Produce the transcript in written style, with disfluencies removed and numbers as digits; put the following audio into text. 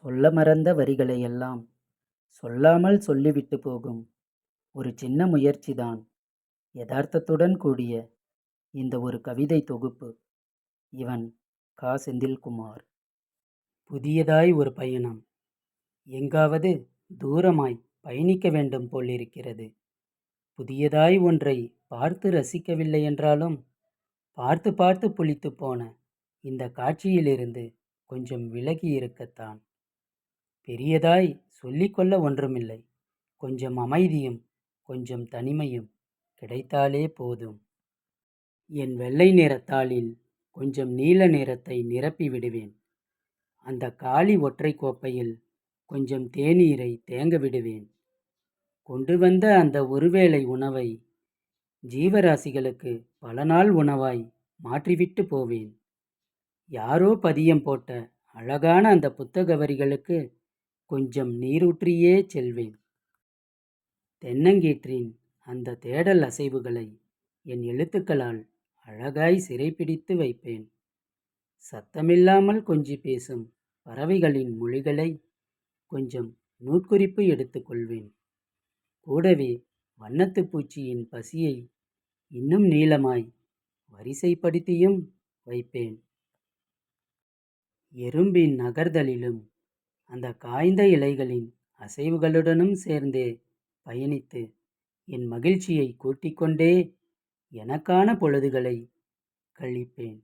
சொல்ல மறந்த வரிகளையெல்லாம் சொல்லாமல் சொல்லிவிட்டு போகும் ஒரு சின்ன முயற்சிதான் யதார்த்தத்துடன் கூடிய இந்த ஒரு கவிதை தொகுப்பு. இவன் கா. செந்தில்குமார். புதியதாய் ஒரு பயணம். எங்காவது தூரமாய் பயணிக்க வேண்டும் போலிருக்கிறது. புதியதாய் ஒன்றை பார்த்து ரசிக்கவில்லை என்றாலும் பார்த்து பார்த்து புளித்து போன இந்த காட்சியிலிருந்து கொஞ்சம் விலகி இருக்கத்தான். பெரியதாய் சொல்லிக்கொள்ள ஒன்றுமில்லை. கொஞ்சம் அமைதியும் கொஞ்சம் தனிமையும் கிடைத்தாலே போதும். என் வெள்ளை நிறத்தாளில் கொஞ்சம் நீல நிறத்தை நிரப்பி விடுவேன். அந்த காலி ஒற்றை கோப்பையில் கொஞ்சம் தேநீரை தேங்க விடுவேன். கொண்டு வந்த அந்த ஒருவேளை உணவை ஜீவராசிகளுக்கு பல நாள் உணவாய் மாற்றிவிட்டு போவேன். யாரோ பதியம் போட்ட அழகான அந்த புத்தக வரிகளுக்கு கொஞ்சம் நீரூற்றியே செல்வேன். தென்னங்கீற்றின் அந்த தேடல் அசைவுகளை என் எழுத்துக்களால் அழகாய் சிறைப்பிடித்து வைப்பேன். சத்தமில்லாமல் கொஞ்சி பேசும் பறவைகளின் மொழிகளை கொஞ்சம் நூற்குறிப்பு எடுத்துக்கொள்வேன். கூடவே வண்ணத்து பூச்சியின் பசியை இன்னும் நீளமாய் வரிசைப்படுத்தியும் வைப்பேன். எறும்பின் நகர்தலிலும் அந்த காய்ந்த இலைகளின் அசைவுகளுடனும் சேர்ந்தே பயணித்து என் மகிழ்ச்சியை கூட்டிக்கொண்டே எனக்கான பொழுதுகளை கழிப்பேன்.